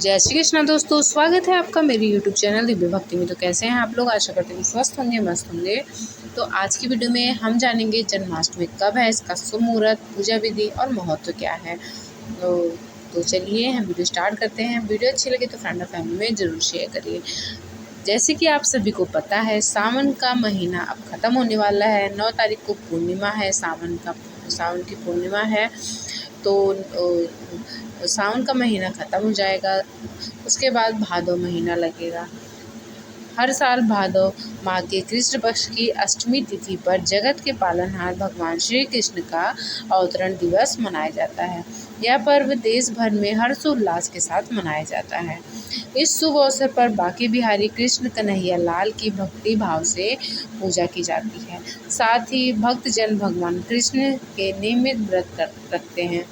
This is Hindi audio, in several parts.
जय श्री कृष्णा दोस्तों, स्वागत है आपका मेरे YouTube चैनल दिव्य भक्ति में। तो कैसे हैं आप लोग? आशा करते हैं स्वस्थ होंगे, मस्त होंगे। तो आज की वीडियो में हम जानेंगे जन्माष्टमी कब है, इसका शुभ मुहूर्त, पूजा विधि और महत्व क्या है। तो चलिए हम वीडियो स्टार्ट करते हैं। वीडियो अच्छी लगे तो फ्रेंड और फैमिली में ज़रूर शेयर करिए। जैसे कि आप सभी को पता है, सावन का महीना अब ख़त्म होने वाला है। 9 तारीख को पूर्णिमा है, सावन की पूर्णिमा है। तो सावन का महीना ख़त्म हो जाएगा, उसके बाद भादो महीना लगेगा। हर साल भादव माह के कृष्ण पक्ष की अष्टमी तिथि पर जगत के पालनहार भगवान श्री कृष्ण का अवतरण दिवस मनाया जाता है। यह पर्व देश भर में हर्षोल्लास के साथ मनाया जाता है। इस शुभ अवसर पर बांके बिहारी कृष्ण कन्हैया लाल की भक्ति भाव से पूजा की जाती है। साथ ही भक्तजन भगवान कृष्ण के नियमित व्रत रखते हैं।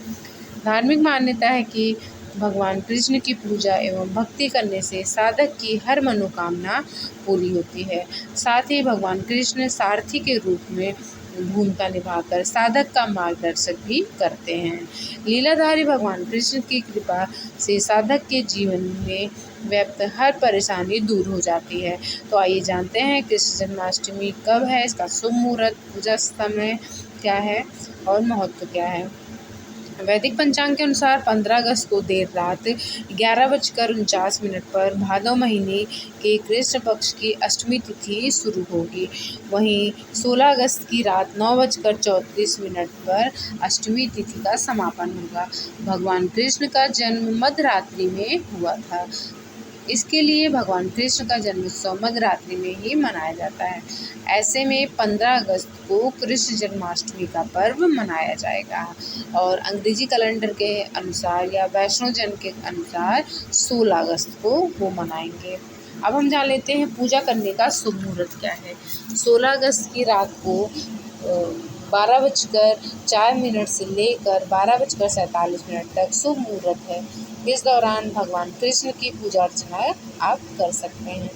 धार्मिक मान्यता है कि भगवान कृष्ण की पूजा एवं भक्ति करने से साधक की हर मनोकामना पूरी होती है। साथ ही भगवान कृष्ण सारथी के रूप में भूमिका निभाकर साधक का मार्गदर्शक भी करते हैं। लीलाधारी भगवान कृष्ण की कृपा से साधक के जीवन में व्यक्त हर परेशानी दूर हो जाती है। तो आइए जानते हैं कृष्ण जन्माष्टमी कब है, इसका शुभ मुहूर्त, पूजा समय क्या है और महत्व क्या है। वैदिक पंचांग के अनुसार 15 अगस्त को देर रात 11:49 पर भादव महीने के कृष्ण पक्ष की अष्टमी तिथि शुरू होगी। वहीं 16 अगस्त की रात 9:34 पर अष्टमी तिथि का समापन होगा। भगवान कृष्ण का जन्म मध्यरात्रि में हुआ था। इसके लिए भगवान कृष्ण का जन्मोत्सव मध्यरात्रि में ही मनाया जाता है। ऐसे में 15 अगस्त को कृष्ण जन्माष्टमी का पर्व मनाया जाएगा और अंग्रेजी कैलेंडर के अनुसार या वैष्णव जन के अनुसार 16 अगस्त को वो मनाएंगे। अब हम जान लेते हैं पूजा करने का शुभ मुहूर्त क्या है। 16 अगस्त की रात को 12:04 से लेकर 12:47 तक शुभ मुहूर्त है। इस दौरान भगवान कृष्ण की पूजा अर्चना आप कर सकते हैं।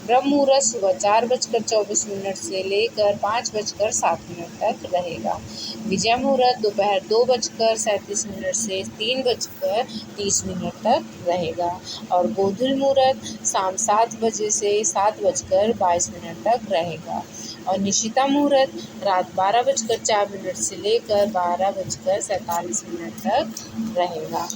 ब्रह्म मुहूर्त सुबह 4:24 से लेकर 5:07 तक रहेगा। विजय मुहूर्त दोपहर 2:37 से 3:30 तक रहेगा और गोधूली मुहूर्त शाम 7 बजे से 7:22 तक रहेगा और निशिता मुहूर्त रात 12:04 से लेकर 12:47 तक रहेगा।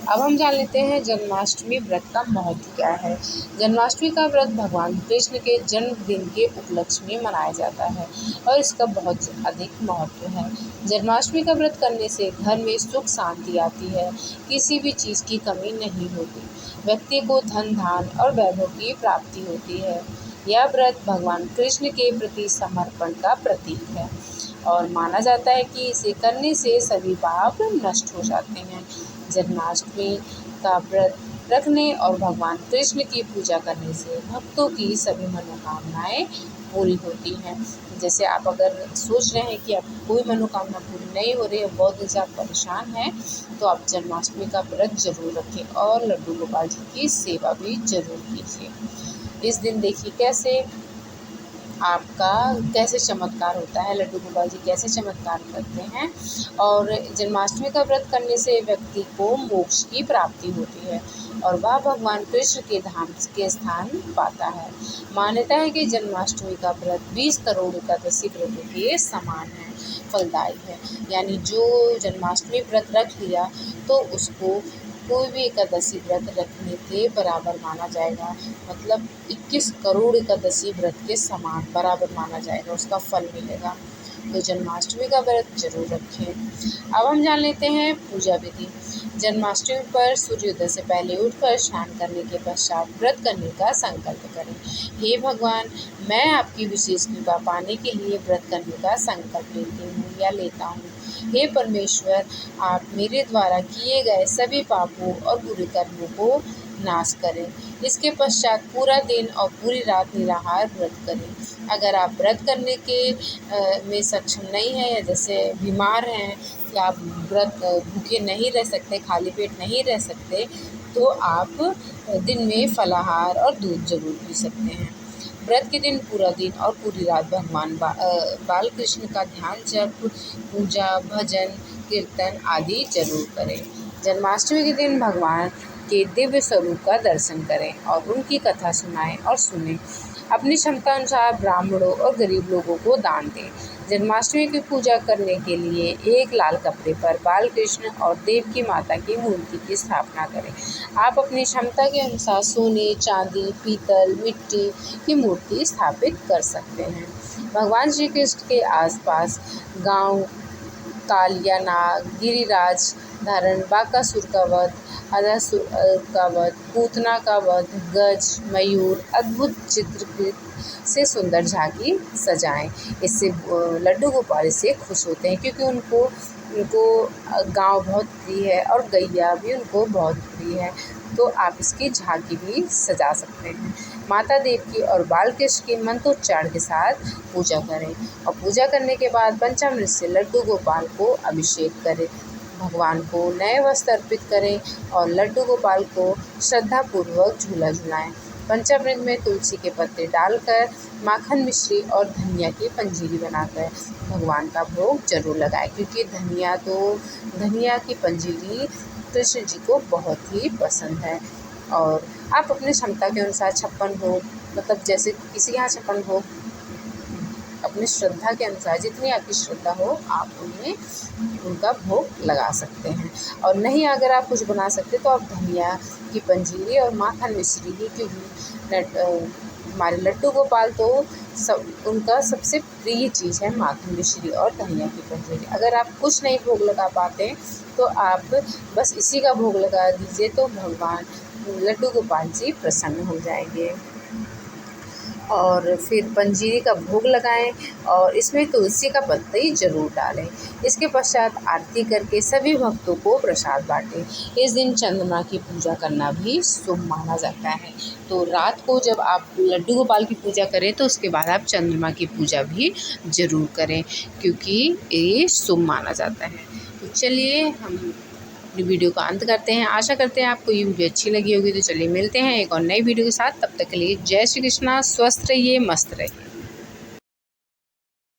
अब हम जान लेते हैं जन्माष्टमी व्रत का महत्व क्या है। जन्माष्टमी का व्रत भगवान कृष्ण के जन्मदिन के उपलक्ष्य में मनाया जाता है और इसका बहुत अधिक महत्व है। जन्माष्टमी का व्रत करने से घर में सुख शांति आती है, किसी भी चीज़ की कमी नहीं होती, व्यक्ति को धन धान और वैभव की प्राप्ति होती है। यह व्रत भगवान कृष्ण के प्रति समर्पण का प्रतीक है और माना जाता है कि इसे करने से सभी पाप नष्ट हो जाते हैं। जन्माष्टमी का व्रत रखने और भगवान कृष्ण की पूजा करने से भक्तों की सभी मनोकामनाएं पूरी होती हैं। जैसे आप अगर सोच रहे हैं कि आपकी कोई मनोकामना पूरी नहीं हो रही है, बहुत दिन से आप परेशान हैं, तो आप जन्माष्टमी का व्रत जरूर रखें और लड्डू गोपाल जी की सेवा भी जरूर कीजिए। इस दिन देखिए कैसे चमत्कार होता है, लड्डू गोपाल जी कैसे चमत्कार करते हैं और जन्माष्टमी का व्रत करने से व्यक्ति को मोक्ष की प्राप्ति होती है और वह भगवान कृष्ण के धाम के स्थान पाता है। मान्यता है कि जन्माष्टमी का व्रत 20 करोड़ एकादशी व्रतों के समान है, फलदायी है। यानी जो जन्माष्टमी व्रत रख लिया तो उसको कोई भी एकादशी व्रत रखने के बराबर माना जाएगा। मतलब 21 करोड़ एकादशी व्रत के समान बराबर माना जाएगा, उसका फल मिलेगा। तो जन्माष्टमी का व्रत जरूर रखें। अब हम जान लेते हैं पूजा विधि। जन्माष्टमी पर सूर्योदय से पहले उठकर स्नान करने के पश्चात व्रत करने का संकल्प करें। हे भगवान, मैं आपकी विशेष कृपा पाने के लिए व्रत करने का संकल्प लेती हूँ या लेता हूँ। हे परमेश्वर, आप मेरे द्वारा किए गए सभी पापों और बुरे कर्मों को नाश करें। इसके पश्चात पूरा दिन और पूरी रात निराहार व्रत करें। अगर आप व्रत करने के में सक्षम नहीं है या जैसे बीमार हैं या आप व्रत भूखे नहीं रह सकते, खाली पेट नहीं रह सकते, तो आप दिन में फलाहार और दूध जरूर पी सकते हैं। व्रत के दिन पूरा दिन और पूरी रात भगवान बाल कृष्ण का ध्यान जप, पूजा, भजन, कीर्तन आदि जरूर करें। जन्माष्टमी के दिन भगवान के दिव्य स्वरूप का दर्शन करें और उनकी कथा सुनाएं और सुनें। अपनी क्षमता अनुसार ब्राह्मणों और गरीब लोगों को दान दें। जन्माष्टमी की पूजा करने के लिए एक लाल कपड़े पर बाल कृष्ण और देवकी माता की मूर्ति की स्थापना करें। आप अपनी क्षमता के अनुसार सोने, चांदी, पीतल, मिट्टी की मूर्ति स्थापित कर सकते हैं। भगवान श्री कृष्ण के आसपास गांव, कालिया नाग, गिरिराज धारण, बाकासुर का वध, अधासुर का वध, पूतना का वध, गज, मयूर, अद्भुत चित्रकृत से सुंदर झांकी सजाएं। इससे लड्डू गोपाल से खुश होते हैं क्योंकि उनको गांव बहुत प्रिय है और गैया भी उनको बहुत प्रिय है। तो आप इसकी झांकी भी सजा सकते हैं। माता देवकी और बाल कृष्ण की मंत्रोच्चारण के साथ पूजा करें और पूजा करने के बाद पंचामृत से लड्डू गोपाल को अभिषेक करें। भगवान को नए वस्त्र अर्पित करें और लड्डू गोपाल को श्रद्धापूर्वक झूला झुलाएं। पंचामृत में तुलसी के पत्ते डालकर माखन, मिश्री और धनिया की पंजीरी बनाकर भगवान का भोग जरूर लगाएं क्योंकि धनिया की पंजीरी कृष्ण जी को बहुत ही पसंद है। और आप अपनी क्षमता के अनुसार 56 भोग, मतलब जैसे किसी के यहाँ 56 भोग, अपनी श्रद्धा के अनुसार जितनी आपकी श्रद्धा हो आप उनका भोग लगा सकते हैं। और नहीं अगर आप कुछ बना सकते तो आप धनिया की पंजीरी और माखन मिश्री ही, क्योंकि हमारे लड्डू गोपाल तो उनका सबसे प्रिय चीज़ है माखन मिश्री और धनिया की पंजीरी। अगर आप कुछ नहीं भोग लगा पाते तो आप बस इसी का भोग लगा दीजिए तो भगवान लड्डू गोपाल जी प्रसन्न हो जाएंगे। और फिर पंजीरी का भोग लगाएं और इसमें तुलसी का पत्ता ही जरूर डालें। इसके पश्चात आरती करके सभी भक्तों को प्रसाद बांटें। इस दिन चंद्रमा की पूजा करना भी शुभ माना जाता है। तो रात को जब आप लड्डू गोपाल की पूजा करें तो उसके बाद आप चंद्रमा की पूजा भी ज़रूर करें क्योंकि ये शुभ माना जाता है। तो चलिए हम अपनी वीडियो का अंत करते हैं। आशा करते हैं आपको ये वीडियो अच्छी लगी होगी। तो चलिए मिलते हैं एक और नई वीडियो के साथ। तब तक के लिए जय श्री कृष्णा। स्वस्थ रहिए, मस्त रहिए।